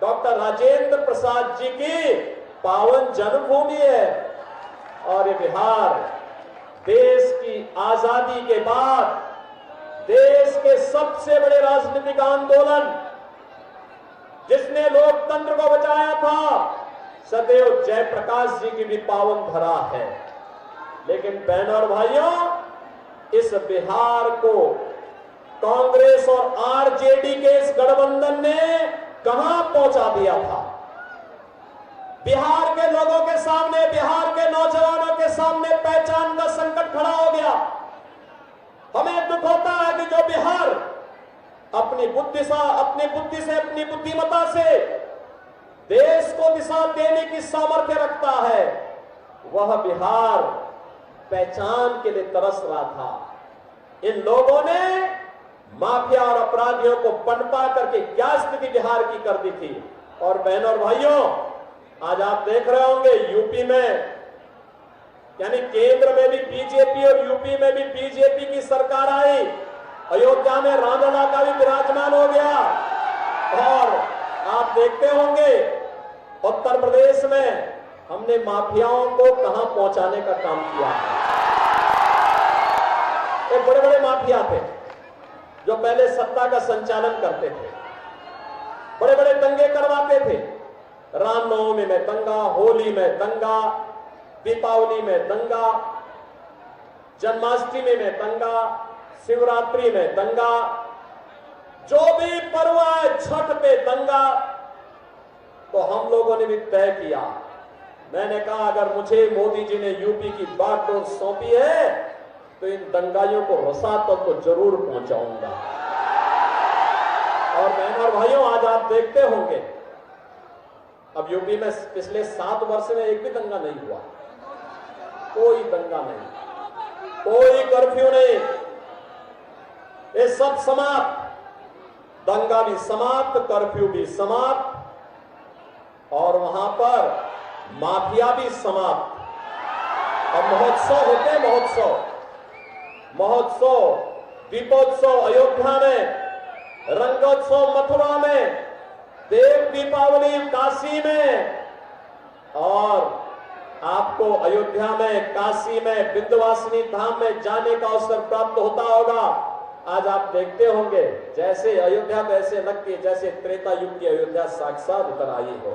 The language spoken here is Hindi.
डॉक्टर राजेंद्र प्रसाद जी की पावन जन्मभूमि है। और ये बिहार देश की आजादी के बाद देश के सबसे बड़े राजनीतिक आंदोलन जिसने लोकतंत्र को बचाया था, सदैव जयप्रकाश जी की भी पावन धरा है। लेकिन बहनों और भाइयों, इस बिहार को कांग्रेस और आरजेडी के इस गठबंधन ने कहां पहुंचा दिया था। बिहार के लोगों के सामने, बिहार के नौजवानों के सामने पहचान का संकट खड़ा हो गया। हमें दुख होता है कि जो बिहार अपनी बुद्धि से, अपनी बुद्धिमत्ता से देश को दिशा देने की सामर्थ्य रखता है, वह बिहार पहचान के लिए तरस रहा था। इन लोगों ने माफिया और अपराधियों को पनपा करके क्या स्थिति बिहार की कर दी थी। और बहनों और भाइयों, आज आप देख रहे होंगे यूपी में, यानी केंद्र में भी बीजेपी और यूपी में भी बीजेपी की सरकार आई। अयोध्या में रामलला का भी विराजमान हो गया। और आप देखते होंगे उत्तर प्रदेश में हमने माफियाओं को कहां पहुंचाने का काम किया है। एक बड़े बड़े माफिया थे जो पहले सत्ता का संचालन करते थे, बड़े बड़े दंगे करवाते थे। रामनवमी में दंगा, होली में दंगा, दीपावली में दंगा, जन्माष्टमी में दंगा, शिवरात्रि में दंगा, जो भी पर्व है छठ पे दंगा। तो हम लोगों ने भी तय किया, मैंने कहा अगर मुझे मोदी जी ने यूपी की बागडोर सौंपी है तो इन दंगाइयों को रसातल तो जरूर पहुंचाऊंगा। और बहनों और भाइयों, आज आप देखते होंगे अब यूपी में पिछले 7 वर्ष में एक भी दंगा नहीं हुआ, कोई दंगा नहीं, कोई कर्फ्यू नहीं, ये सब समाप्त, दंगा भी समाप्त, कर्फ्यू भी समाप्त, और वहां पर माफिया भी समाप्त। अब महोत्सव होते हैं, महोत्सव, दीपोत्सव अयोध्या में, रंगोत्सव मथुरा में, देव दीपावली काशी में, और आपको अयोध्या में, काशी में, विंध्यवासिनी धाम में जाने का अवसर प्राप्त होता होगा। आज आप देखते होंगे जैसे अयोध्या तो ऐसे लग के जैसे त्रेता युग की अयोध्या साक्षात उतर आई हो।